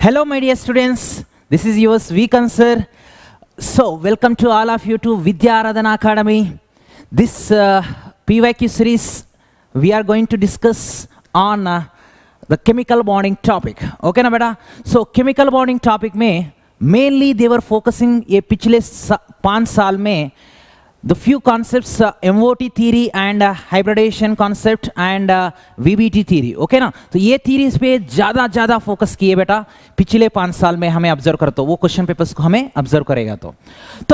Hello my dear students, this is yours Vikan sir. So welcome to all of you to Vidya Aradhana Academy. This PYQ series we are going to discuss on the chemical bonding topic. Okay na beta? So chemical bonding topic में mainly they were focusing ये पिछले 5 साल में the few concepts MOT theory and hybridization concept and VBT theory. Okay ना, तो ये theories पे ज़्यादा फोकस किए बेटा पिछले 5 साल में हमें ऑब्जर्व करते हो, वो क्वेश्चन पेपर्स को हमें ऑब्जर्व करेगा। तो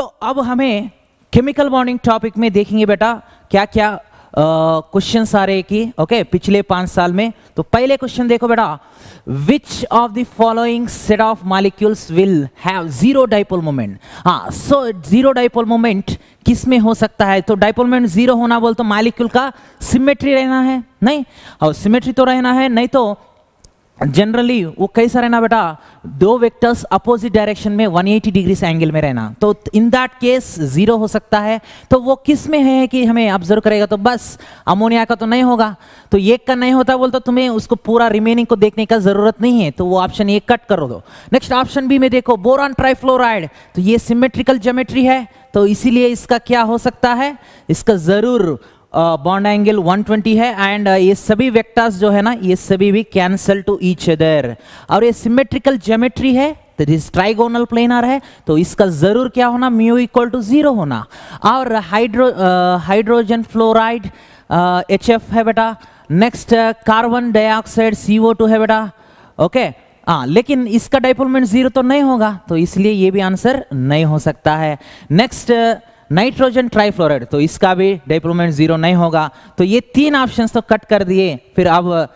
अब हमें केमिकल बॉन्डिंग टॉपिक में देखेंगे बेटा क्या क्या क्वेश्चंस आ रहे हैं कि ओके पिछले 5 साल में। तो पहले क्वेश्चन देखो बेटा, which of the following set of molecules will have zero dipole moment. हाँ, सो जीरो डाइपोल मोमेंट किस में हो सकता है? तो डाइपोल मोमेंट जीरो होना बोल तो मॉलिक्यूल का सिमेट्री रहना है, नहीं और सिमेट्री तो रहना है, नहीं तो जनरली वो कैसा रहना बेटा, दो वेक्टर्स अपोजिट डायरेक्शन में 180 डिग्री एंगल में रहना। तो इन दैट केस जीरो हो सकता है। तो वो किस में है कि हमें ऑब्जर्व करेगा? तो बस अमोनिया का तो नहीं होगा, तो एक का नहीं होता बोल तो तुम्हें उसको पूरा रिमेनिंग को देखने का जरूरत नहीं है, तो वो ऑप्शन ए कट कर दो। नेक्स्ट ऑप्शन बी में देखो, बोरान ट्राइफ्लोराइड, तो ये सिमेट्रिकल ज्योमेट्री है, तो इसीलिए इसका क्या हो सकता है, इसका जरूर बॉन्ड एंगल 120 है एंड ये सभी वेक्टर्स जो है ना ये सभी भी कैंसल टू ईच अदर, और ये सिमेट्रिकल ज्योमेट्री है, तो दिस ट्राइगोनल प्लेनर है, तो इसका जरूर क्या होना, म्यू इक्वल टू 0 होना। और हाइड्रोजन फ्लोराइड HF है बेटा। नेक्स्ट कार्बन डाइऑक्साइड CO2 है बेटा। ओके हाँ, लेकिन इसका डाइपोल मोमेंट 0 तो नहीं होगा, तो इसलिए ये भी आंसर नहीं हो सकता है। नेक्स्ट नाइट्रोजन ट्राइफ्लोराइड, तो इसका भी डाइपोल मोमेंट 0 नहीं होगा। तो ये 3 ऑप्शंस तो कट कर दिए। फिर अब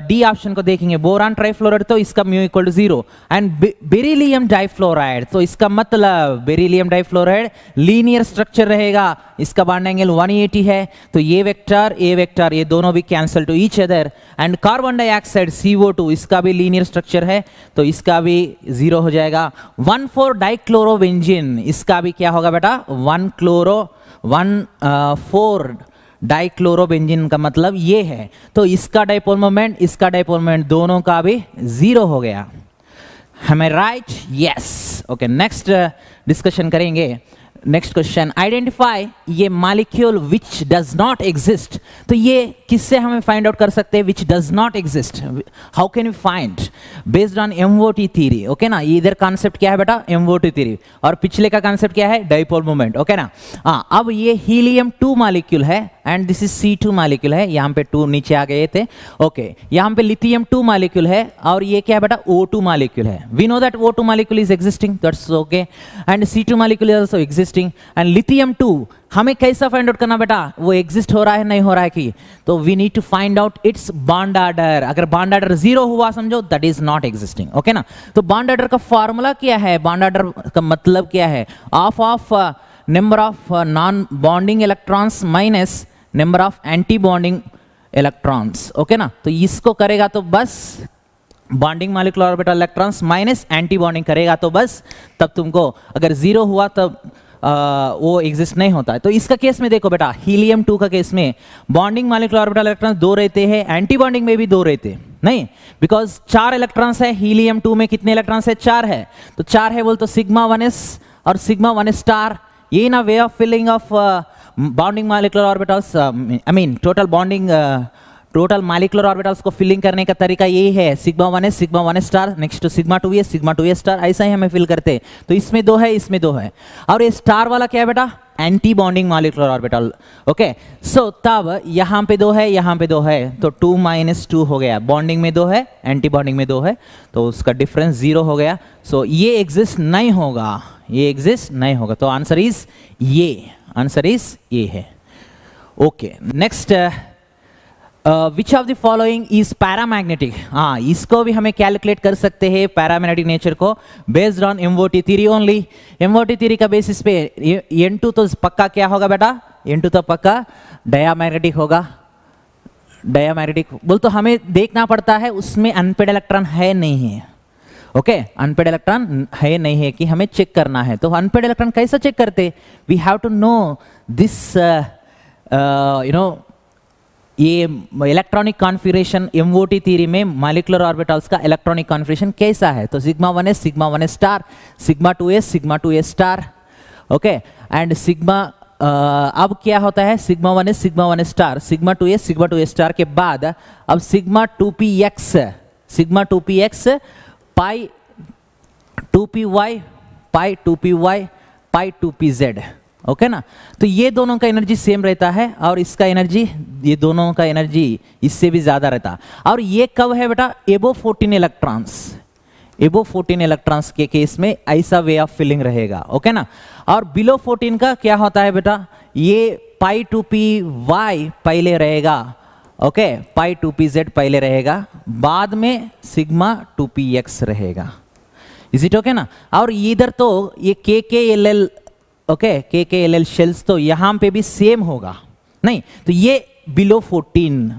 डी ऑप्शन को देखेंगे, बोरान ट्राइफ्लोराइड, तो इसका mu equal to 0 and beryllium difluoride, तो इसका मतलब बेरिलियम डाइफ्लोराइड लीनियर स्ट्रक्चर रहेगा, इसका बॉन्ड एंगल 180 है, तो ये वेक्टर ये दोनों भी cancel two each other. And carbon dioxide CO2, इसका भी लीनियर स्ट्रक्चर है, तो इसका भी 0 हो जाएगा। 1,4 डाइक्लोरोबेंजीन, इसका भी क्या होगा बेटा, 1,4 डाइक्लोरोबेंजीन का मतलब ये है, तो इसका डाइपोल मोमेंट दोनों का भी 0 हो गया। हमें right? Yes. Okay, next discussion करेंगे। नेक्स्ट क्वेश्चन, आइडेंटिफाई ये molecule which does not exist. तो ये किससे हमें फाइंड आउट कर सकते हैं which does not exist? How can we find? Based on MOT theory. Okay ना, इधर कॉन्सेप्ट क्या है बेटा, MOT थ्योरी, और पिछले का कॉन्सेप्ट क्या है, डाइपोल मोमेंट। ओके ना, हाँ, अब ये हीलियम 2 मॉलिक्यूल है and this is C2 molecule है, यहाँ पे 2 नीचे आ गए थे। ओके, यहाँ पे लिथियम 2 मॉलिक्यूल है और ये क्या है बेटा, O2 मॉलिक्यूल है। We know that O2 molecule is existing, that's okay, and C2 molecule is also existing and lithium 2 हमें कैसा फाइंड आउट करना बेटा, वो एग्जिस्ट हो रहा है नहीं हो रहा है कि, तो we need to find out its bond order. अगर बॉन्ड ऑर्डर 0 हुआ समझो that is not existing. Okay ना, तो बॉन्ड ऑर्डर का फॉर्मूला क्या है, बॉन्ड ऑर्डर का मतलब क्या है, of number of non bonding electrons minus number of anti bonding electrons. Okay ना, तो इसको करेगा तो बस bonding molecular orbital electrons minus anti bonding करेगा तो बस तब तुमको, अगर 0 हुआ तब वो एग्जिस्ट नहीं होता है। तो इसका केस में देखो बेटा, हीलियम 2 का केस में बॉन्डिंग मॉलिक्यूलर ऑर्बिटल इलेक्ट्रॉन्स 2 रहते हैं, एंटी बॉन्डिंग में भी 2 रहते नहीं, बिकॉज 4 इलेक्ट्रॉन्स है, हीलियम 2 में कितने इलेक्ट्रॉन्स है, 4 है, तो 4 है बोल तो सिग्मा 1s और सिग्मा 1 स्टार, ये ना way of filling of bonding molecular orbitals, I mean total molecular orbitals को फिलिंग करने का तरीका यही है, sigma 1s sigma 1 star next to sigma 2s sigma 2s star, ऐसा ही हमें फिल करते हैं। तो इसमें 2 है, इसमें 2 है, और ये स्टार वाला क्या है बेटा, antibonding molecular orbital. Okay, so तब यहाँ पे 2 है, यहाँ पे 2 है, तो 2 - 2 हो गया, बॉन्डिंग में 2 है, एंटी बॉन्डिंग में 2 है, तो उसका डिफरेंस 0 हो गया। सो ये एग्जिस्ट नहीं होगा, ये एग्जिस्ट नहीं होगा, तो आंसर इज ये है। Okay, next, which of the following is paramagnetic. हाँ, इसको भी हमें कैलकुलेट कर सकते हैं पैरामैग्नेटिक नेचर को based on MOT theory only. MOT theory का बेसिस पे N2 तो पक्का क्या होगा बेटा, N2 तो पक्का डायमैग्नेटिक होगा। डायमैग्नेटिक बोल तो हमें देखना पड़ता है उसमें अनपेड इलेक्ट्रॉन है नहीं है। ओके, अनपेड इलेक्ट्रॉन है नहीं है कि हमें चेक करना है, तो अनपेड इलेक्ट्रॉन कैसा चेक करते, we have to know this ये इलेक्ट्रॉनिक कॉन्फ़िगरेशन MOT थ्योरी में मॉलिक्यूलर ऑर्बिटल्स का इलेक्ट्रॉनिक कॉन्फ़िगरेशन कैसा है? तो sigma 1s sigma 1s star, sigma 2s sigma 2s star, okay. And sigma अब क्या होता है? Sigma 1s sigma 1s star, sigma 2s sigma 2s star के बाद अब सिग्मा 2px पाई 2py पाई 2py पाई 2pz, ओके ना। तो ये दोनों का एनर्जी सेम रहता है और इसका एनर्जी, ये दोनों का एनर्जी इससे भी ज्यादा रहता है। और ये कब है बेटा? एबो 14 इलेक्ट्रॉन्स, एबो 14 इलेक्ट्रॉन्स के केस में ऐसा वे ऑफ फिलिंग रहेगा, ओके ना। और बिलो 14 का क्या होता है बेटा? ये पाई 2py पहले रहेगा, ओके, पाई 2pz पहले रहेगा, बाद में सिग्मा 2px रहेगा। इज इट ओके ना? और इधर तो ये KKLL, ओके, KKLL शेल्स तो यहां पे भी सेम होगा, नहीं तो ये बिलो 14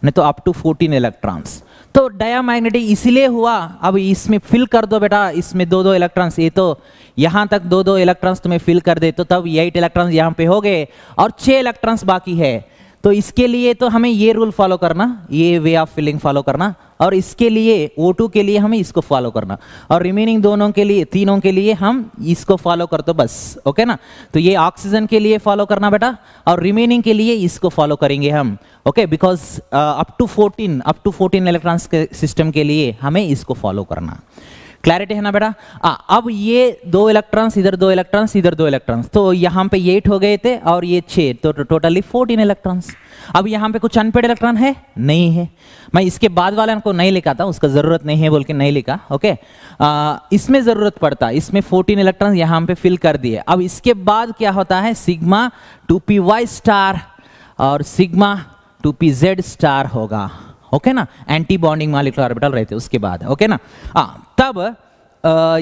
नहीं तो अप टू 14 इलेक्ट्रॉन्स। तो डायमैग्नेटिक इसीलिए हुआ। अब इसमें फिल कर दो बेटा, इसमें 2-2 इलेक्ट्रॉन्स, ये तो यहां तक 2-2 इलेक्ट्रॉन्स तुम्हें फिल कर दे तो तब 8 इलेक्ट्रॉन्स यहां पे हो गए और 6 इलेक्ट्रॉन्स बाकी है। तो इसके लिए तो हमें ये रूल फॉलो करना, ये वे ऑफ फिलिंग फॉलो करना, और इसके लिए O2 के लिए हमें इसको फॉलो करना, और रिमेनिंग दोनों के लिए, तीनों के लिए हम इसको फॉलो कर दो बस, ओके ना। तो ये ऑक्सीजन के लिए फॉलो करना बेटा, और रिमेनिंग के लिए इसको फॉलो करेंगे हम, okay, because up to 14 electrons के सिस्टम के लिए हमें इसको फॉलो करना। क्लैरिटी है ना बेटा? अब ये 2 इलेक्ट्रॉन्स इधर, 2 इलेक्ट्रॉन्स इधर, 2 इलेक्ट्रॉन्स, तो यहाँ पे 8 हो गए थे और ये 6, तो टोटली 14 इलेक्ट्रॉन्स। अब यहाँ पे कुछ अनपेड इलेक्ट्रॉन है? नहीं है। मैं इसके बाद वाले को नहीं लिखा था, उसका जरूरत नहीं है बोल के नहीं लिखा, ओके। इसमें जरूरत पड़ता, इसमें 14 इलेक्ट्रॉन यहाँ पे फिल कर दिए। अब इसके बाद क्या होता है? सिग्मा 2py स्टार और सिग्मा 2pz स्टार होगा, ओके ना। एंटी बॉन्डिंग मॉलिक्यूलर ऑर्बिटल रहते उसके बाद, ओके ना। तब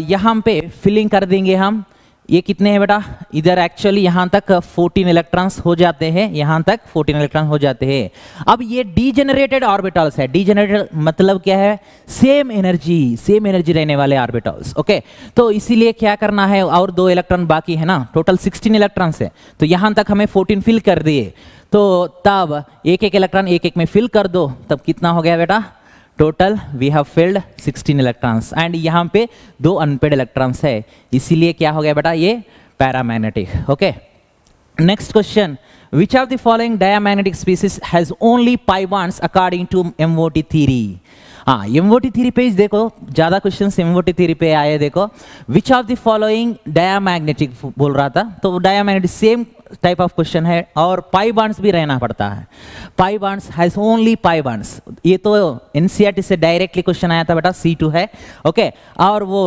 यहाँ पे फिलिंग कर देंगे हम। ये कितने हैं बेटा? इधर एक्चुअली यहाँ तक 14 इलेक्ट्रॉन्स हो जाते हैं, यहाँ तक 14 इलेक्ट्रॉन हो जाते हैं। अब ये डीजेनरेटेड ऑर्बिटल्स है। डीजेनरेटेड मतलब क्या है? सेम एनर्जी रहने वाले ऑर्बिटल्स, ओके। तो इसीलिए क्या करना है? और 2 इलेक्ट्रॉन बाकी है ना, टोटल 16 इलेक्ट्रॉन्स है, तो यहाँ तक हमें 14 फिल कर दिए। तो तब एक इलेक्ट्रॉन एक में फिल कर दो, तब कितना हो गया बेटा? Total we have filled 16 electrons, and यहाँ पे 2 अनपेड इलेक्ट्रॉन्स है, इसीलिए क्या हो गया बेटा? ये paramagnetic, okay. Next question, which of the following diamagnetic species has only pi bonds according to MOT theory? MOT theory पे देखो, ज्यादा क्वेश्चंस MOT थ्योरी पे आए। देखो, which of the following diamagnetic बोल रहा था, तो diamagnetic same type of question है, और पाई बॉन्ड्स भी रहना पड़ता है। Pi bonds has only pi bonds, ये तो NCERT से डायरेक्टली क्वेश्चन आया था बेटा, C2 है, ओके। और वो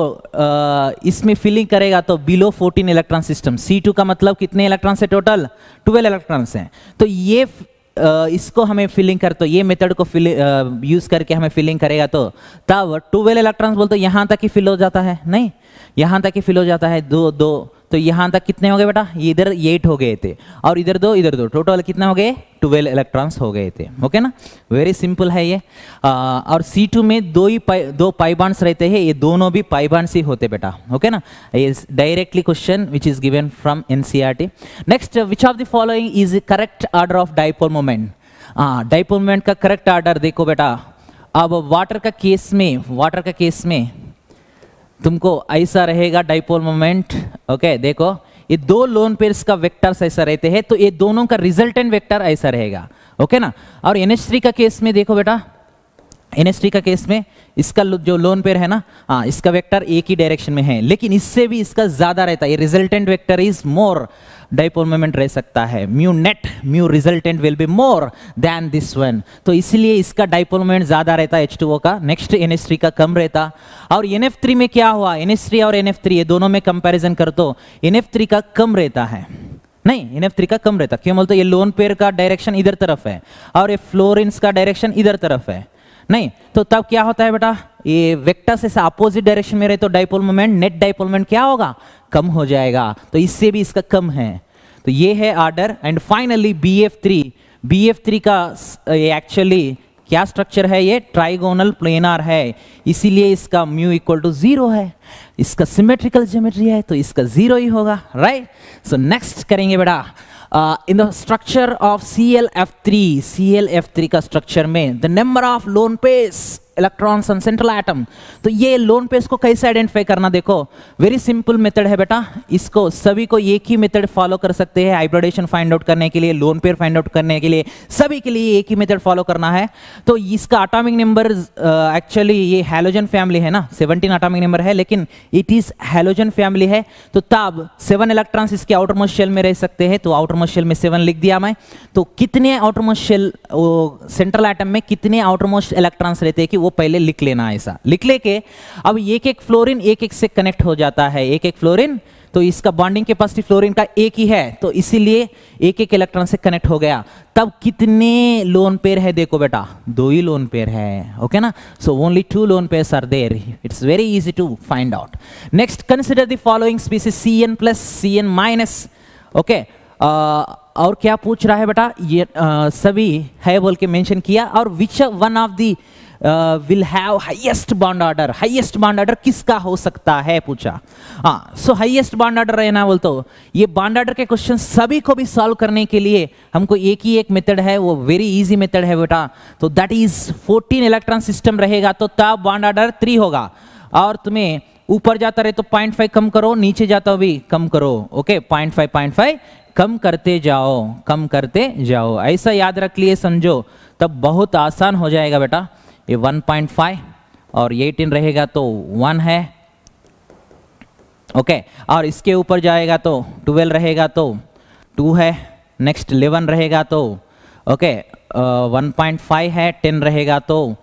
इसमें फिलिंग करेगा तो बिलो 14 इलेक्ट्रॉन सिस्टम। C2 का मतलब कितने इलेक्ट्रॉन्स है? टोटल 12 इलेक्ट्रॉन्स हैं। तो ये इसको हमें फिलिंग कर, तो ये मेथड को यूज करके हमें फिलिंग करेगा, तो तब 12 इलेक्ट्रॉन्स बोलते यहाँ तक ही फिल हो जाता है, नहीं यहाँ तक ही फिल हो जाता है, 2 तो यहाँ तक कितने हो गए बेटा? इधर 8 हो गए थे और इधर 2 इधर 2, टोटल कितना हो गए? 12 इलेक्ट्रॉन्स हो गए थे, ओके ना। वेरी सिंपल है ये। और C2 में 2 पाई बॉन्ड्स रहते हैं, ये दोनों भी पाई बॉन्ड्स ही होते बेटा, ओके ना। ये directly question which is given from NCERT। Next, which of the following is correct order of dipole moment? Dipole moment का करेक्ट ऑर्डर देखो बेटा। अब वाटर का केस में तुमको ऐसा रहेगा डाइपोल मोमेंट, ओके। देखो, ये 2 लोन पेयर्स का वेक्टर्स ऐसा रहते हैं, तो ये दोनों का रिजल्टेंट वेक्टर ऐसा रहेगा, ओके ना। और NH3 का केस में देखो बेटा, NH3 का केस में इसका जो लोन पेयर है ना, इसका वेक्टर एक ही डायरेक्शन में है, लेकिन इससे भी इसका ज्यादा रहता है, ये resultant vector is more, dipole moment रह सकता है, mu resultant will be more than this one, तो इसलिए इसका डाइपोल मोमेंट ज्यादा रहता है H2O का। नेक्स्ट NH3 का कम रहता। और NF3 में क्या हुआ? NH3 और NF3 ये दोनों में कंपैरिजन कर तो NF3 का कम रहता है, नहीं NF3 का कम रहता। क्यों बोलते? ये लोन पेयर का डायरेक्शन इधर तरफ है और ये फ्लोरिन्स का डायरेक्शन इधर तरफ है, नहीं तो तब क्या होता है बेटा? ये वेक्टर से अपोजिट डायरेक्शन में रहे तो dipole moment, net dipole moment क्या होगा? कम हो जाएगा, तो इससे भी इसका कम है। तो ये है ऑर्डर। एंड फाइनली BF3 का एक्चुअली क्या स्ट्रक्चर है? ये ट्राइगोनल प्लेनार है, इसीलिए इसका म्यू इक्वल टू 0 है। इसका सिमेट्रिकल ज्योमेट्री है तो इसका 0 ही होगा, राइट। सो नेक्स्ट करेंगे बेटा in the structure of ClF3 का स्ट्रक्चर में the number of lone pairs electrons on central atom. तो ये लोन पेयर्स को कैसे आइडेंटिफाई करना, देखो वेरी सिंपल मेथड है बेटा। इसको सभी को एक ही मेथड फॉलो कर सकते हैं हाइब्रिडेशन फाइंड आउट करने के लिए, लोन पेयर फाइंड आउट करने के लिए, सभी के लिए एक ही मेथड फॉलो करना है। तो इसका एटॉमिक नंबर एक्चुअली ये हैलोजन फैमिली है ना, 17 एटॉमिक नंबर है, लेकिन इट इज हैलोजन फैमिली है। तो तब 7 इलेक्ट्रॉन्स इसके आउटर मोस्ट शेल में रह सकते हैं। तो आउटर मोस्ट शेल में 7 लिख दिया मैं। तो कितने outermost shell central atom में कितने आउटर मोस्ट इलेक्ट्रॉन्स रहते हैं कि वो पहले लिख लेना। ऐसा लिख लेके अब एक एक फ्लोरीन एक से कनेक्ट हो जाता है, एक फ्लोरीन। तो इसका बॉन्डिंग कैपेसिटी फ्लोरीन का एक ही है, तो इसीलिए एक इलेक्ट्रॉन से कनेक्ट हो गया। तब कितने लोन पेयर है, देखो बेटा 2 ही लोन पेयर है, ओके ना। So only 2 lone pairs are there. It's very easy to find out. Next, consider the following species CN+, okay. और क्या पूछ रहा है बेटा, ये सभी है बोल के मेंशन किया। और which one of the will have highest bond order, highest bond order किसका हो सकता है पूछा। हाँ, सो हाईएस्ट बॉन्ड ऑर्डर रहना बोलते हो। ये बॉन्ड ऑर्डर के क्वेश्चन सभी को भी सॉल्व करने के लिए हमको एक ही एक मेथड है, वो वेरी इजी मेथड है बेटा। तो दैट इज 14 इलेक्ट्रॉन सिस्टम रहेगा तो तब बॉन्ड ऑर्डर 3 होगा। और तुम्हें ऊपर जाता रहे तो 0.5 कम करो, नीचे जाता हो भी कम करो, ओके। 0.5 कम करते जाओ, ऐसा याद रख लिए, समझो, तब बहुत आसान हो जाएगा बेटा। ये 1.5 और 18 रहेगा तो 1 है, ओके। और इसके ऊपर जाएगा तो 12 रहेगा तो 2 है। नेक्स्ट 11 रहेगा तो ओके 1.5 है, 10 रहेगा तो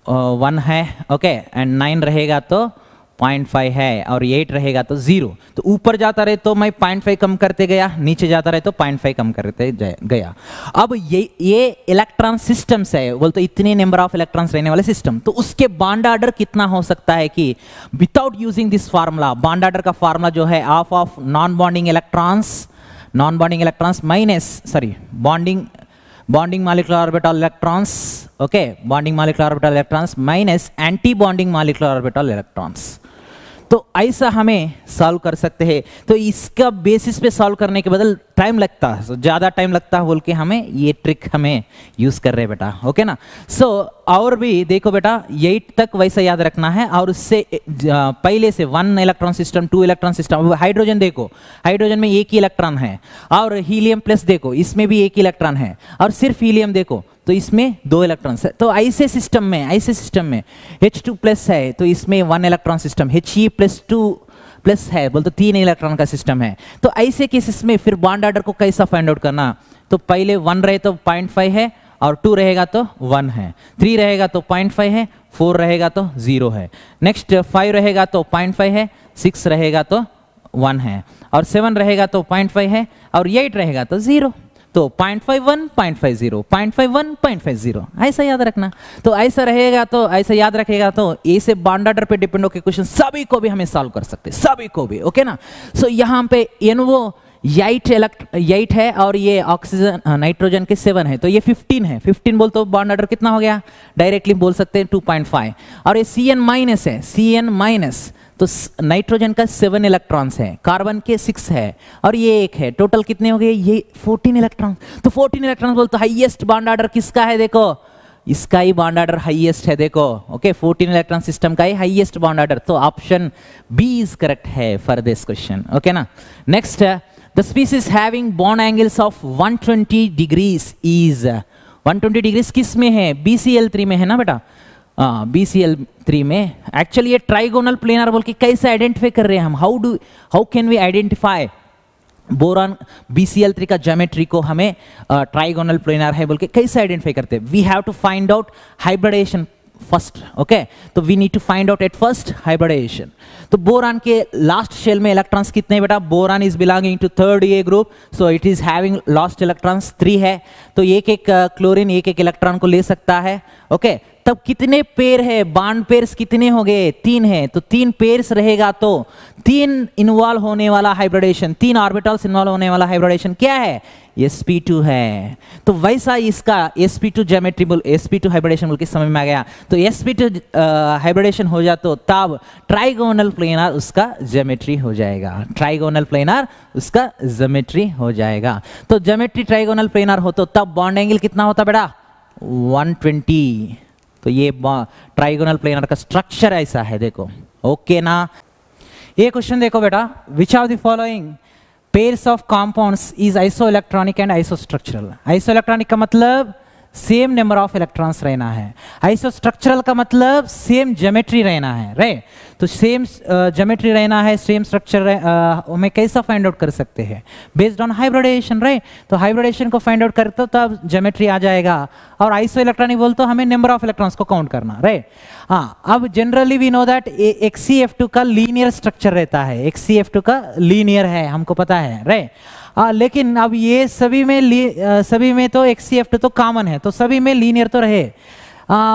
1 है, ओके। एंड 9 रहेगा तो 0.5 है, और 8 रहेगा तो 0। तो ऊपर जाता रहे तो मैं 0.5 कम करते गया, नीचे जाता रहे तो 0.5 कम करते गया। अब ये इलेक्ट्रॉन सिस्टम्स है, बोलते इतने नंबर ऑफ इलेक्ट्रॉन्स रहने वाले सिस्टम। तो उसके बॉन्ड ऑर्डर कितना हो सकता है कि without using this formula, bond order का फार्मूला जो है half of non bonding electrons minus bonding molecular orbital electrons, okay, bonding molecular orbital electrons minus anti bonding molecular orbital electrons. तो ऐसा हमें सॉल्व कर सकते हैं। तो इसका बेसिस पे सॉल्व करने के बदल टाइम लगता है, so ज़्यादा टाइम लगता है बोल के हमें ये ट्रिक हमें यूज़ कर रहे हैं बेटा, ओके ना। सो और भी देखो बेटा 8 तक वैसा याद रखना है। और उससे पहले से 1 electron system, 2 electron system. Hydrogen देखो, हाइड्रोजन में 1 ही इलेक्ट्रॉन है। और हीलियम प्लस देखो, इसमें भी 1 इलेक्ट्रॉन है। और सिर्फ हीलियम देखो तो इसमें 2 इलेक्ट्रॉन्स है। तो ऐसे सिस्टम में H2 प्लस है तो इसमें 1 इलेक्ट्रॉन सिस्टम, He+2 प्लस है बोल तो 3 इलेक्ट्रॉन का सिस्टम है। तो ऐसे केसेस में फिर बॉन्ड ऑर्डर को कैसा फाइंड आउट करना, तो पहले 1 रहे तो 0.5 है, और 2 रहेगा तो 1 है, 3 रहेगा तो 0.5 है, 4 रहेगा तो 0 है। नेक्स्ट 5 रहेगा तो 0.5 है, 6 रहेगा तो 1 है, और 7 रहेगा तो 0.5 है, और 8 रहेगा तो 0। तो 0.51 0.50 0.51 0.50 ऐसा याद रखना। तो ऐसा रहेगा, तो ऐसा याद रखेगा तो ऐसे बॉन्ड ऑर्डर पे डिपेंड होकर क्वेश्चन सभी को भी हमें सॉल्व कर सकते हैं, सभी को भी, ओके ना। सो यहाँ पे NO 8 है और ये ऑक्सीजन नाइट्रोजन के 7 है, तो ये 15 है। 15 बोल तो बॉन्ड ऑर्डर कितना हो गया, डायरेक्टली बोल सकते हैं 2.5। और ये CN- है, CN- तो नाइट्रोजन का 7 इलेक्ट्रॉन्स है, कार्बन के 6 है, और ये 1 है। टोटल कितने हो गए, ये 14 इलेक्ट्रॉन। तो 14 इलेक्ट्रॉन बोल तो हाईएस्ट बॉन्ड ऑर्डर किसका है, देखो इसका ही बॉन्ड ऑर्डर हाईएस्ट है, देखो, ओके। 14 इलेक्ट्रॉन सिस्टम का ही हाईएस्ट बॉन्ड ऑर्डर। तो ऑप्शन बी इज करेक्ट है फॉर दिस क्वेश्चन, ओके ना। Next, the species having bond angles of 120 degrees is 120 degrees किस में है, BCl3 में है ना बेटा। BCl3 में। एक्चुअली ये ट्राइगोनल प्लेनर बोल के कैसे आइडेंटिफाई कर रहे हैं हम, how can we identify boron BCl3 का ज्योमेट्री को हमें ट्राइगोनल प्लेनर है बोल के कैसे आइडेंटिफाई करते हैं। We have to find out hybridisation first, okay. तो we need to find out at first hybridisation. तो बोरान के लास्ट शेल में इलेक्ट्रॉन्स कितने हैं बेटा, boron is belonging to 3rd A group, so it is having last electrons 3 है। तो एक क्लोरीन एक इलेक्ट्रॉन को ले सकता है, ओके। तब कितने पेयर है, बॉन्ड पेयर्स कितने हो गए, 3 है, तो 3 पेयर्स रहेगा तो 3 इन्वॉल्व होने वाला हाइब्रिडेशन, 3 ऑर्बिटल्स इन्वॉल्व होने वाला हाइब्रिडेशन क्या है, sp2 है। तो वैसा इसका sp2 ज्योमेट्री बोल, sp2 हाइब्रिडेशन बोल के समझ में आ गया। तो sp2 हाइब्रिडेशन हो जाए तो तब ट्राइगोनल प्लेनर उसका ज्योमेट्री हो जाएगा, ट्राइगोनल प्लेनर उसका ज्योमेट्री हो जाएगा। तो ज्योमेट्री ट्राइगोनल प्लेनर हो तो तब बॉन्ड एंगल कितना होता बेटा, 120। तो ये ट्राइगोनल प्लेनर का स्ट्रक्चर ऐसा है, देखो ओके ना। ये क्वेश्चन देखो बेटा, which of the following pairs of compounds is isoelectronic and isostructural. Isoelectronic का मतलब सेम नंबर ऑफ इलेक्ट्रॉन्स रहना है, आइसोस्ट्रक्चरल का मतलब सेम ज्योमेट्री रहना है, राइट। तो सेम ज्योमेट्री रहना है, सेम स्ट्रक्चर हमें कैसा फाइंड आउट कर सकते हैं, बेस्ड ऑन हाइब्रिडेशन, राइट। तो हाइब्रिडेशन को फाइंड आउट करते हो तब ज्योमेट्री आ जाएगा। और आइसो इलेक्ट्रॉनिक बोल तो हमें नंबर ऑफ इलेक्ट्रॉन्स को काउंट करना, राइट। हाँ, अब generally we know that XCF2 का लीनियर स्ट्रक्चर रहता है, XCF2 का लीनियर है, हमको पता है, राइट। लेकिन अब ये सभी में तो XCF2 तो कॉमन है, तो सभी में लीनियर तो रहे।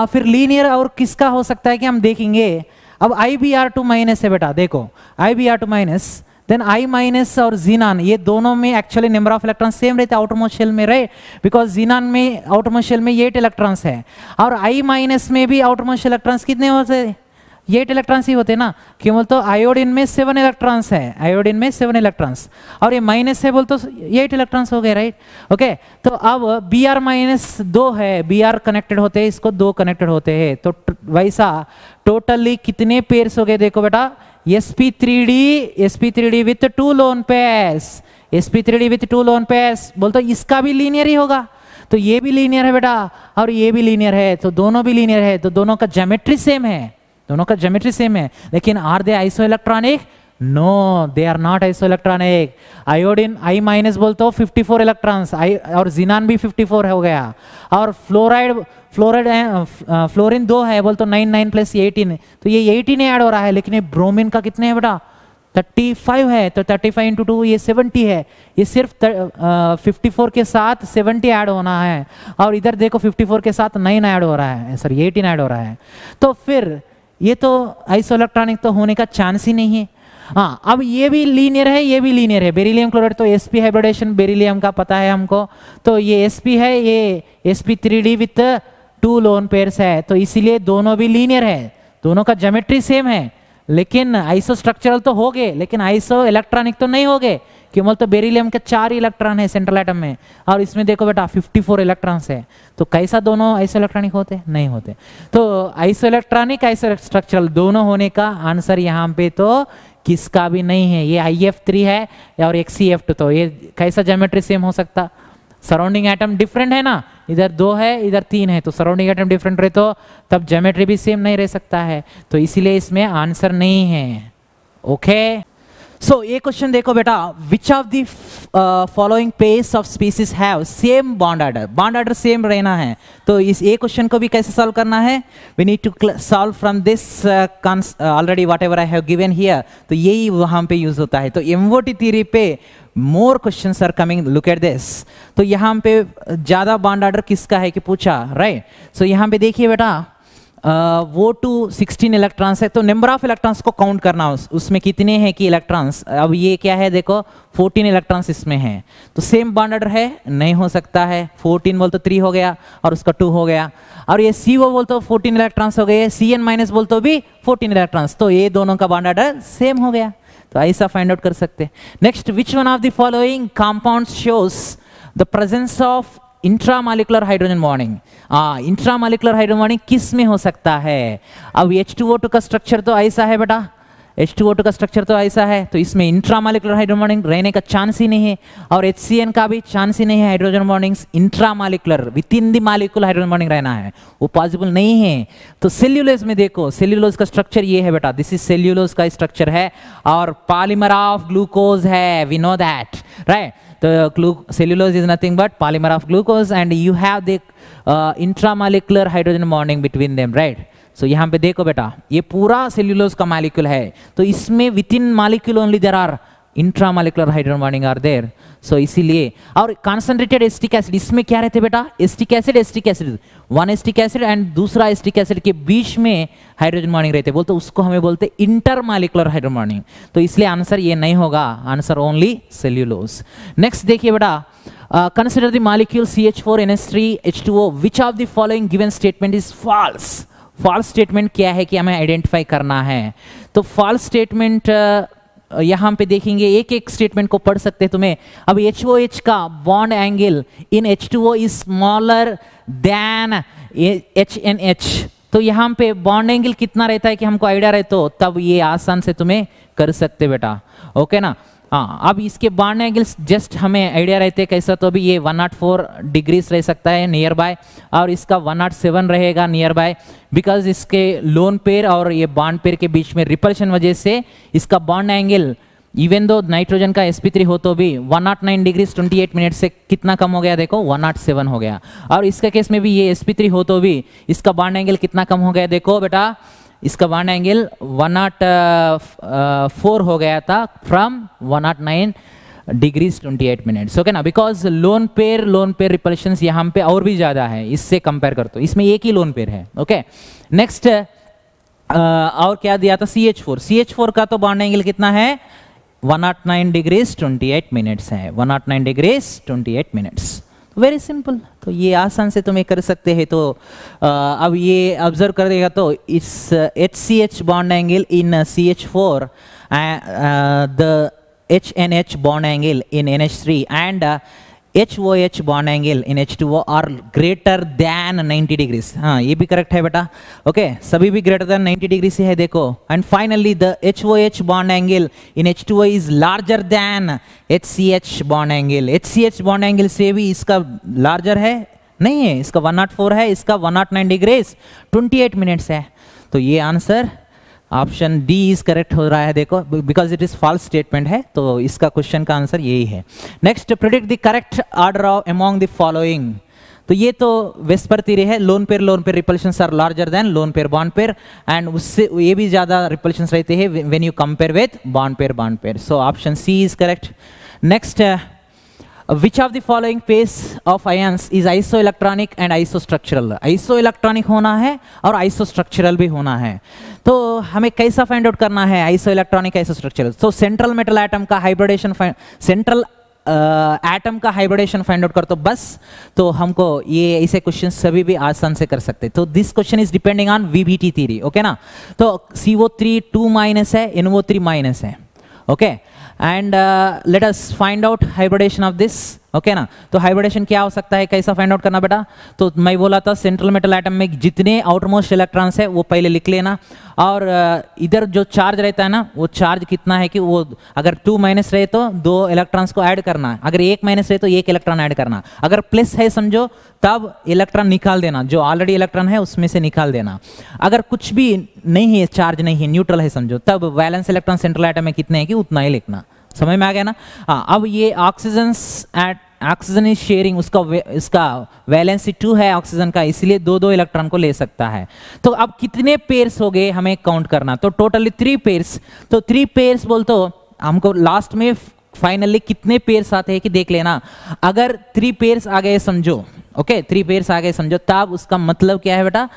फिर लीनियर और किसका हो सकता है कि हम देखेंगे। अब IBr2 माइनस है बेटा, देखो IBr2 minus, then I minus और जीनान, ये दोनों में actually number of electron same रहते हैं आउटर मोस्ट शेल में, रहे, बिकॉज जीनान में आउटर मोस्ट शेल में 8 इलेक्ट्रॉन्स है, और I माइनस में भी आउटर मोस्ट इलेक्ट्रॉन्स कितने होते हैं, 8 इलेक्ट्रॉन्स ही होते हैं ना। क्यों बोल तो आयोडीन में 7 इलेक्ट्रॉन्स है, आयोडीन में 7 इलेक्ट्रॉन्स, और ये माइनस है बोल तो 8 इलेक्ट्रॉन्स हो गए, राइट। ओके, तो अब Br माइनस 2 है, Br कनेक्टेड होते हैं, इसको 2 कनेक्टेड होते हैं, तो वैसा टोटली कितने पेयर्स हो गए, देखो बेटा sp3d with 2 lone pairs, sp3d with 2 lone pairs बोल तो इसका भी लीनियर ही होगा। तो ये भी लीनियर है बेटा और ये भी लीनियर है, तो दोनों भी लीनियर है, तो दोनों का ज्योमेट्री सेम है, दोनों का ज्योमेट्री सेम है। लेकिन are they isoelectronic, no they are not isoelectronic. Iodine I minus बोलते हो 54 इलेक्ट्रॉन्स, और जिनान भी 54 हो गया, और फ्लोरीन 2 है बोल तो 9 प्लस 18, तो ये 18 ऐड हो रहा है। लेकिन ये ब्रोमीन का कितने है बेटा, 35 है, तो 35 × 2 ये 70 है, ये सिर्फ 54 के साथ 70 ऐड होना है, और इधर देखो 54 के साथ 9 ऐड हो रहा है, सॉरी 18 ऐड हो रहा है। तो फिर ये तो आइसो इलेक्ट्रॉनिक तो होने का चांस ही नहीं है। हाँ, अब ये भी लीनियर है, ये भी लीनियर है, बेरिलियम क्लोराइड तो sp हाइब्रिडेशन बेरिलियम का पता है हमको, तो ये sp है, ये sp3d विथ 2 लोन पेयर्स है, तो इसीलिए दोनों भी लीनियर है, दोनों का ज्योमेट्री सेम है। लेकिन आइसो स्ट्रक्चरल तो हो गए, लेकिन आइसो इलेक्ट्रॉनिक तो नहीं हो गए, क्यों तो बेरिलियम के 4 इलेक्ट्रॉन है सेंट्रल एटम में, और इसमें देखो बेटा 54 इलेक्ट्रॉन्स है, तो कैसा दोनों आइसो इलेक्ट्रॉनिक होते, नहीं होते। तो आइसो इलेक्ट्रॉनिक आइसो स्ट्रक्चरल दोनों होने का आंसर यहाँ पे तो किसका भी नहीं है, ये IF3 है और XCF2, तो ये कैसा ज्योमेट्री सेम हो सकता, सराउंडिंग एटम डिफरेंट है ना, इधर 2 है इधर 3 है, तो सराउंडिंग एटम डिफरेंट रहे तो तब ज्योमेट्री भी सेम नहीं रह सकता है, तो इसीलिए इसमें आंसर नहीं है। ओके, सो ये क्वेश्चन देखो बेटा, which of the following pairs of species have same bond order, bond order same रहना है। तो इस ये क्वेश्चन को भी कैसे सॉल्व करना है, we need to solve from this already whatever I have given here, तो यही वहां पे यूज होता है। तो MOT थ्योरी पे more questions are coming, look at this. तो यहाँ पे ज्यादा बॉन्ड ऑर्डर किसका है कि पूछा, राइट। सो यहाँ पे देखिए बेटा, वो 16 इलेक्ट्रॉन्स है, तो नंबर ऑफ इलेक्ट्रॉन्स को काउंट करना, उसमें कितने हैं कि इलेक्ट्रॉन्स, अब ये क्या है देखो 14 इलेक्ट्रॉन्स इसमें हैं, तो सेम बॉन्ड ऑर्डर है, नहीं हो सकता है। 14 बोल तो 3 हो गया और उसका 2 हो गया, और ये CO बोल तो 14 इलेक्ट्रॉन्स हो गए, CN माइनस बोल तो भी 14 इलेक्ट्रॉन्स, तो ये दोनों का बॉन्ड ऑर्डर सेम हो गया, तो ऐसा फाइंड आउट कर सकते। Next, which one of the following compounds shows the presence of intramolecular hydrogen bonding. Intramolecular hydrogen bonding किस में हो सकता है, अब H2O2 का स्ट्रक्चर तो ऐसा है बेटा, H2O2 का स्ट्रक्चर तो ऐसा है, तो इसमें इंट्रामॉलिक्यूलर हाइड्रोजन बॉन्डिंग रहने का चांस ही नहीं है, और HCN का भी चांस ही नहीं है hydrogen bondings intramolecular with in the molecule hydrogen bonding रहना है, वो पॉसिबल नहीं है। तो सेल्यूलोज में देखो, सेल्यूलोज का स्ट्रक्चर ये है बेटा, दिस इज सेल्यूलोज का स्ट्रक्चर है, और पॉलीमर ऑफ ग्लूकोज है, वी नो दैट, राइट। तो cellulose is nothing but polymer of glucose and you have the intramolecular hydrogen bonding between them, right? So यहाँ पे देखो बेटा, ये पूरा सेल्यूलोज का मॉलिक्यूल है, तो इसमें within molecule only there are intramolecular hydrogen bonding are there, so इसीलिए। और कॉन्सेंट्रेटेड एसिटिक एसिड, इसमें क्या रहते बेटा, acetic acid one acetic acid and दूसरा एसिटिक एसिड के बीच में हाइड्रोजन बॉन्डिंग रहते, बोलते उसको हमें बोलते इंटरमोलिकुलर हाइड्रोजन बॉन्डिंग। तो इसलिए आंसर ये नहीं होगा, आंसर ओनली सेल्यूलोज। नेक्स्ट देखिए बेटा, consider the molecule CH4NH3H2O, which of the following given statement is false? false statement क्या है कि हमें आइडेंटिफाई करना है। तो false statement यहाँ पे देखेंगे, एक एक स्टेटमेंट को पढ़ सकते हैं तुम्हें। अब HOH का bond angle in H2O is smaller than HNH, तो यहाँ पे बॉन्ड एंगल कितना रहता है कि हमको आइडिया रहे, तो तब ये आसान से तुम्हें कर सकते बेटा, ओके ना। हाँ, अब इसके बॉन्ड एंगल्स जस्ट हमें आइडिया रहते हैं कैसा, तो अभी ये 104 डिग्रीज रह सकता है नियर बाय, और इसका 107 रहेगा नियर बाय, बिकॉज इसके लोन पेयर और ये बॉन्ड पेयर के बीच में रिपल्शन वजह से इसका bond angle even though nitrogen का sp3 हो तो भी 109 डिग्रीज 28 मिनट से कितना कम हो गया, देखो 107 हो गया। और इसका केस में भी ये sp3 हो तो भी इसका बॉन्ड एंगल कितना कम हो गया, देखो बेटा इसका बॉन्ड एंगल 104 हो गया था फ्रॉम 109 डिग्रीज 28 मिनट्स, ओके ना। बिकॉज लोन पेयर रिपल्शंस यहाँ पे और भी ज़्यादा है, इससे कंपेयर कर तो इसमें एक ही लोन पेयर है, ओके। नेक्स्ट और क्या दिया था, CH4 का तो बॉन्ड एंगल कितना है, 109 डिग्रीज 28 मिनट्स है, 109 डिग्रीज 28 मिनट्स, वेरी सिंपल। तो ये आसान से तुम्हें कर सकते हैं। तो अब ये ऑब्जर्व कर देगा तो इस HCH bond angle in CH4, the HNH bond angle in NH3 and HOH bond angle in H2O are greater than 90 degrees. हाँ, ये भी करेक्ट है बेटा, ओके, सभी भी ग्रेटर दैन 90 डिग्री से है, देखो। And finally the HOH bond angle in H2O is larger than HCH bond angle. HCH bond angle से भी इसका लार्जर है, नहीं है, इसका 104 है, इसका 109 डिग्रीज 28 मिनट्स है। तो ये answer option D is correct हो रहा है, देखो, because it is false statement है, तो इसका क्वेश्चन का आंसर यही है। Next, predict the correct order of among the following. तो ये तो वेस्पर थ्योरी है, lone pair repulsions are larger than lone pair bond pair, and उससे ये भी ज्यादा रिपल्शंस रहते हैं when you compare with bond pair. So option C is correct. Next, which of the following pairs of ions is isoelectronic and isostructural? isoelectronic होना है और isostructural भी होना है। तो हमें कैसा फाइंड आउट करना है isoelectronic isostructural? तो सेंट्रल मेटल एटम का हाइब्रिडेशन, सेंट्रल एटम का हाइब्रिडेशन फाइंड आउट कर तो बस, तो हमको ये ऐसे क्वेश्चन सभी भी आसान से कर सकते। तो this question is depending on VBT theory, okay ना। तो CO3 2 माइनस है, NO3 माइनस है, okay. And let us find out hybridisation of this, okay ना। तो हाइब्रिडेशन क्या हो सकता है, कैसा फाइंड आउट करना बेटा? तो मैं बोला था सेंट्रल मेटल एटम में जितने आउटरमोस्ट इलेक्ट्रॉन्स है वो पहले लिख लेना, और इधर जो चार्ज रहता है ना, वो चार्ज कितना है कि वो अगर 2 माइनस रहे तो 2 इलेक्ट्रॉन्स को ऐड करना है, अगर 1 माइनस रहे तो 1 इलेक्ट्रॉन ऐड करना, अगर प्लस है समझो तब इलेक्ट्रॉन निकाल देना, जो ऑलरेडी इलेक्ट्रॉन है उसमें से निकाल देना। अगर कुछ भी नहीं है, चार्ज नहीं है, न्यूट्रल है समझो, तब वैलेंस इलेक्ट्रॉन सेंट्रल एटम में कितने हैं कि उतना ही लिखना। समझ में आ गया ना? हाँ, अब ये ऑक्सीजन इज शेयरिंग, इसका वैलेंसी 2 है ऑक्सीजन का, इसलिए 2 इलेक्ट्रॉन को ले सकता है। तो अब कितने पेयर्स हो गए हमें काउंट करना, तो टोटली 3 पेयर्स। तो 3 पेयर्स बोल तो हमको लास्ट में फाइनली कितने पेयर्स आते हैं कि देख लेना। अगर 3 पेयर्स आ गए समझो, ओके, 3 पेयर्स आ गए समझो, तब उसका मतलब क्या है बेटा,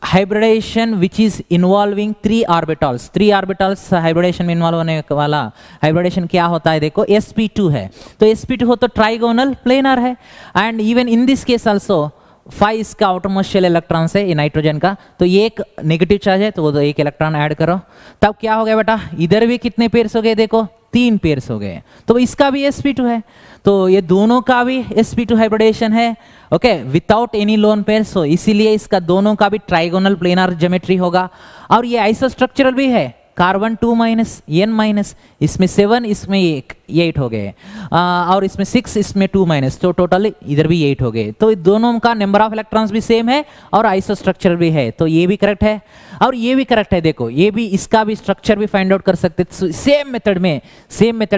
hybridisation which is involving 3 orbitals. 3 orbitals hybridisation में इन्वॉल्व होने वाला हाइब्रिडेशन क्या होता है, देखो sp2 है, तो sp2 हो तो ट्राइगोनल प्लेनर है, and even in this case also 5 इसका आउटरमोस्ट शेल इलेक्ट्रॉन्स है नाइट्रोजन का, तो ये एक नेगेटिव चार्ज है, तो वो 1 इलेक्ट्रॉन ऐड करो, तब क्या हो गया बेटा, इधर भी कितने पेयर्स हो गए, देखो 3 पेयर्स हो गए, तो इसका भी sp2 है, तो ये दोनों का भी sp2 हाइब्रिडेशन है, okay, without any lone pair. So इसीलिए इसका दोनों का भी ट्राइगोनल प्लेनर ज्योमेट्री होगा, और ये आइसोस्ट्रक्चरल भी है, कार्बन 2 माइनस n माइनस, इसमें 7, इसमें 8 हो गए, और इसमें 6, इसमें 2 माइनस, तो टोटल इधर भी 8 हो गए। तो दोनों का नंबर ऑफ इलेक्ट्रॉन्स भी सेम है और आइसोस्ट्रक्चरल भी है, तो ये भी करेक्ट है और ये भी करेक्ट है। देखो ये भी, इसका भी स्ट्रक्चर भी फाइंड आउट कर सकते, सेम मेथड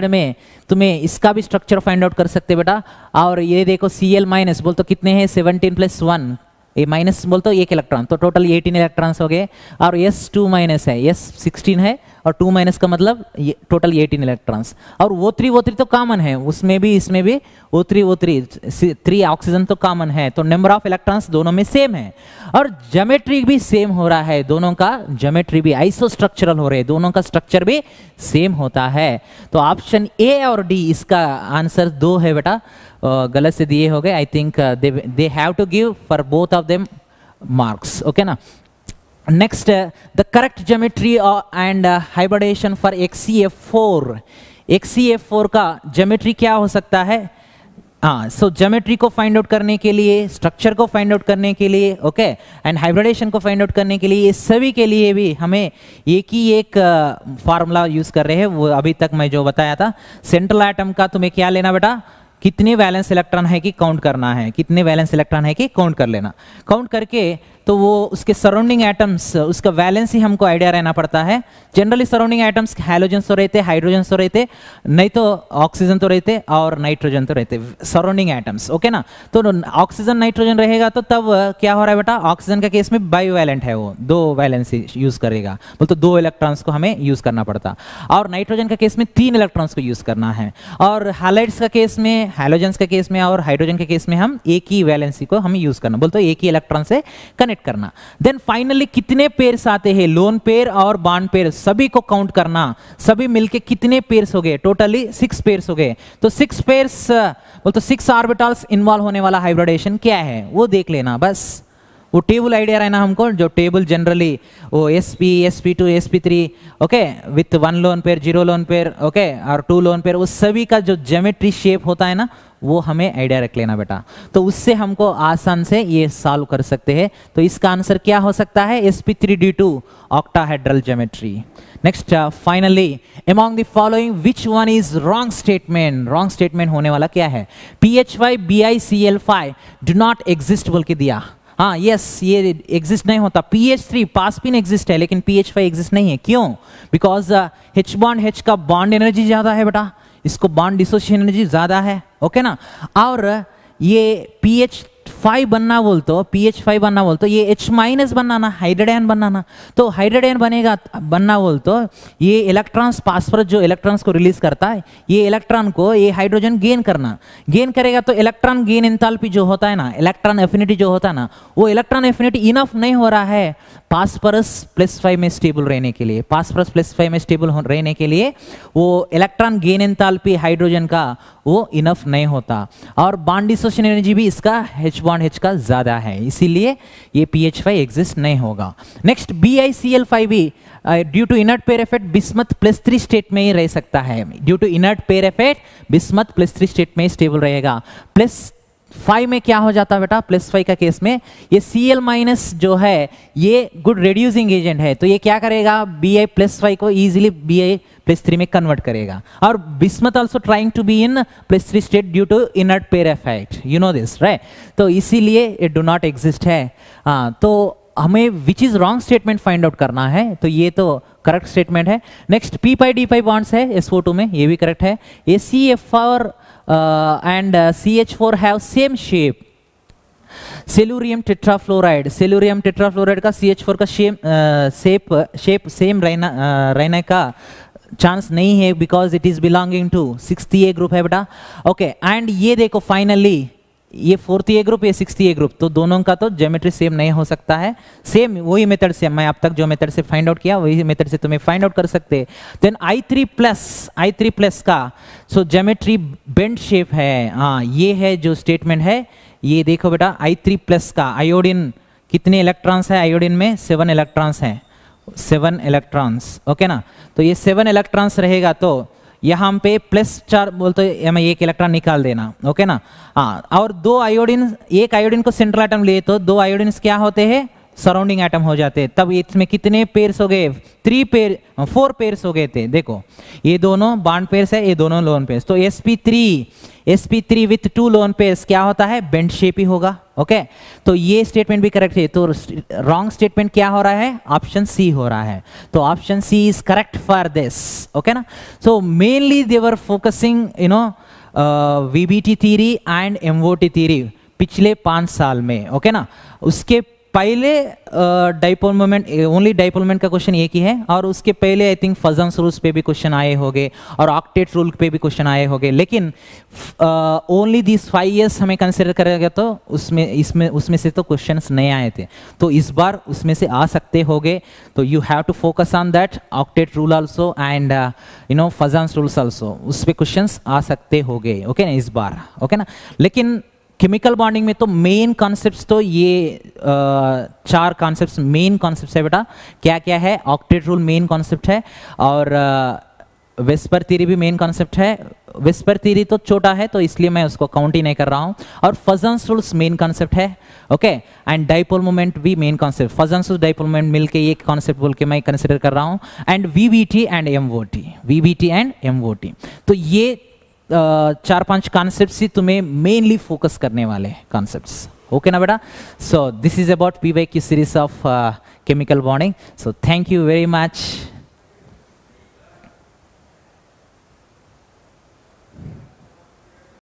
में तुम्हें इसका भी स्ट्रक्चर फाइंड आउट कर सकते बेटा। और ये देखो Cl माइनस बोल तो कितने हैं, 17 + 1, ए माइनस बोल तो 1 इलेक्ट्रॉन, तो टोटल 18 इलेक्ट्रॉन्स हो गए, और S2 माइनस है, S 16 है और 2- का मतलब ये टोटल 18 इलेक्ट्रॉन्स, और O3 तो कॉमन है, उसमें भी इसमें भी O3 3 ऑक्सीजन तो कॉमन है, तो नंबर ऑफ इलेक्ट्रॉन्स दोनों में सेम है, और ज्योमेट्री भी सेम हो रहा है, दोनों का ज्योमेट्री भी आइसोस्ट्रक्चरल हो रहे हैं, दोनों का स्ट्रक्चर भी सेम होता है। तो ऑप्शन ए और डी इसका आंसर 2 है बेटा, गलत से दिए हो गए। I think they have to give for both of them marks, okay ना। Next, the correct geometry and hybridisation for XeF4। XeF4 का ज्योमेट्री क्या हो सकता है? हाँ, सो ज्योमेट्री को फाइंड आउट करने के लिए, स्ट्रक्चर को फाइंड आउट करने के लिए, ओके, एंड हाइब्रिडेशन को फाइंड आउट करने के लिए, ये सभी के लिए भी हमें एक ही एक फार्मूला यूज कर रहे हैं, वो अभी तक मैं जो बताया था। सेंट्रल एटम का तुम्हें क्या लेना बेटा, कितने वैलेंस इलेक्ट्रॉन है कि काउंट करना है, कितने वैलेंस इलेक्ट्रॉन है कि काउंट कर लेना, काउंट करके तो वो उसके सराउंडिंग एटम्स, उसका वैलेंस ही हमको आइडिया रहना पड़ता है। जनरली सराउंडिंग एटम्स हैलोजन्स तो रहते, हाइड्रोजन्स तो रहते, नहीं तो ऑक्सीजन तो रहते और नाइट्रोजन तो रहते, सराउंडिंग एटम्स, ओके ना। तो ऑक्सीजन नाइट्रोजन रहेगा तो तब क्या हो रहा है बेटा, ऑक्सीजन का केस में बायोवैलेंट है, वो 2 वैलेंस यूज करेगा, बोल तो 2 इलेक्ट्रॉन्स को हमें यूज करना पड़ता, और नाइट्रोजन का केस में 3 इलेक्ट्रॉन्स को यूज करना है, और हैलाइड्स का केस में, हैलोजन्स का केस में और हाइड्रोजन के केस में हम एक ही वैलेंसी को हमें यूज करना, बोल तो एक ही इलेक्ट्रॉन से कनेक्ट करना। देन फाइनली कितने पेयर्स आते हैं, लोन पेयर और बॉन्ड पेयर, सभी को काउंट करना, सभी मिलके कितने पेयर्स हो गए, टोटली 6 पेयर्स हो गए। तो 6 पेयर्स बोल तो 6 ऑर्बिटल्स इन्वॉल्व होने वाला हाइब्रिडेशन क्या है वो देख लेना बस। वो टेबल आइडिया रहना हमको, जो टेबल जनरली वो sp sp2 sp3 okay with 1 lone pair 0 lone pair okay और 2 लोन पेयर, वो सभी का जो ज्योमेट्री शेप होता है ना वो हमें आइडिया रख लेना बेटा, तो उससे हमको आसान से ये सॉल्व कर सकते हैं। तो इसका आंसर क्या हो सकता है, sp3d2 octahedral geometry. Next, finally among the following which one is wrong statement, wrong statement होने वाला क्या है, PH5 BiCl5 do not exist बोल के दिया। हाँ यस, ये एग्जिस्ट नहीं होता। PH3 पासपिन एग्जिस्ट है लेकिन PH5 एग्जिस्ट नहीं है, क्यों? बिकॉज H बॉन्ड H का बॉन्ड एनर्जी ज्यादा है बेटा, इसको बॉन्ड डिसोसिएशन एनर्जी ज्यादा है, ओके ना। और ये PH5 बनना बोल तो, PH5 बनना बोल तो ये H- बनाना, हाइड्रोजन बनाना, तो हाइड्रोजन बनेगा बनना बोल तो ये इलेक्ट्रॉन्स, फास्फोरस जो इलेक्ट्रॉन्स को रिलीज करता है, ये इलेक्ट्रॉन को ये हाइड्रोजन गेन करना, गेन करेगा तो इलेक्ट्रॉन गेन एंथैल्पी जो होता है ना, इलेक्ट्रॉन एफिनिटी जो होता है ना, वो इलेक्ट्रॉन एफिनिटी इनफ नहीं हो रहा है फास्फोरस +5 में स्टेबल रहने के लिए। फास्फोरस +5 में स्टेबल रहने के लिए वो इलेक्ट्रॉन गेन एंथैल्पी हाइड्रोजन का वो इनफ नहीं होता, और बॉन्ड डिसोसिएशन एनर्जी भी इसका H बॉन्ड H का ज्यादा है, इसीलिए ये PH5 एग्जिस्ट नहीं होगा। नेक्स्ट, BiCl5 भी due to inert pair effect bismuth +3 state में ही रह सकता है, due to inert pair effect bismuth +3 state में स्टेबल रहेगा। +5 में क्या हो जाता है बेटा, +5 का केस में ये Cl- जो है ये गुड रिड्यूसिंग एजेंट है, तो ये क्या करेगा, Bi+5 को इजीली Bi+3 में कन्वर्ट करेगा, और bismuth also trying to be in +3 state due to inert pair effect, you know this right, तो इसीलिए इट डू नॉट एग्जिस्ट है। तो हमें which is wrong statement find out करना है, तो ये तो करेक्ट स्टेटमेंट है। नेक्स्ट, p5d5 बॉन्ड्स है SO2 में, ये भी करेक्ट है। ACF4 and CH4 have same shape। Tellurium tetrafluoride, tellurium tetrafluoride का CH4 का शेप सेम रहने का चांस नहीं है, because it is belonging to 6th A group है बेटा, ओके। एंड ये देखो फाइनली ये 4th A ग्रुप, ये 6th A ग्रुप, तो दोनों का तो ज्योमेट्री सेम नहीं हो सकता है। सेम वही मेथड से मैं अब तक जो मेथड से फाइंड आउट किया वही मेथड से तुम्हें फाइंड आउट कर सकते। देन I3+ का सो ज्योमेट्री बेंड शेप है, हाँ ये है जो स्टेटमेंट है, ये देखो बेटा I3+ का आयोडीन कितने इलेक्ट्रॉन्स है, आयोडीन में 7 इलेक्ट्रॉन्स हैं, 7 इलेक्ट्रॉन्स, ओके ना। तो ये 7 इलेक्ट्रॉन्स रहेगा तो यहाँ पे +4 बोलते हमें एक इलेक्ट्रॉन निकाल देना, ओके ना। हाँ, और 2 आयोडीन, एक आयोडीन को सेंट्रल एटम लिए तो 2 आयोडीन क्या होते हैं, सराउंडिंग एटम हो जाते हैं, तब इसमें कितने पेयर्स हो गए, 4 पेयर्स हो गए थे। देखो ये दोनों बॉन्ड पेयर्स है, ये दोनों लोन पेयर्स, तो sp3 विथ 2 लोन पेयर्स क्या होता है, बेंड शेप ही होगा, ओके। तो ये स्टेटमेंट भी करेक्ट है, तो रॉन्ग स्टेटमेंट क्या हो रहा है, ऑप्शन सी हो रहा है, तो option C is correct for this, okay ना। So mainly they were focusing VBT theory and MOT theory पिछले 5 साल में, ओके ना। उसके पहले dipole moment, only dipole moment का क्वेश्चन एक ही है, और उसके पहले आई थिंक फजन्स रूल्स पे भी क्वेश्चन आए होंगे और ऑक्टेट रूल पे भी क्वेश्चन आए होंगे, लेकिन ओनली दिस 5 years हमें कंसिडर करेगा तो उसमें से तो क्वेश्चंस नहीं आए थे, तो इस बार उसमें से आ सकते होंगे। तो you have to focus on that octet rule also and you know Fajans rules also, उस पे क्वेश्चंस आ सकते होंगे, ओके ना, इस बार, ओके ना। लेकिन केमिकल बॉन्डिंग में तो मेन कॉन्सेप्ट्स तो ये 4 कॉन्सेप्ट्स मेन कॉन्सेप्ट्स है बेटा। क्या क्या है? ऑक्टेट रूल मेन कॉन्सेप्ट है, और वेस्पर थ्योरी भी मेन कॉन्सेप्ट है। वेस्पर थ्योरी तो छोटा है तो इसलिए मैं उसको काउंट ही नहीं कर रहा हूँ, और फजन्स रूल्स मेन कॉन्सेप्ट है, ओके। एंड डाइपोल मोमेंट भी main concept, Fajans rule dipole moment मिलके एक कॉन्सेप्ट बोल के मैं कंसिडर कर रहा हूँ। And VBT and MOT, VBT and MOT, तो ये 4-5 कॉन्सेप्ट्स ही तुम्हें मेनली फोकस करने वाले कॉन्सेप्ट्स, ओके ना बेटा। So this is about PYQ series of chemical bonding. So thank you very much.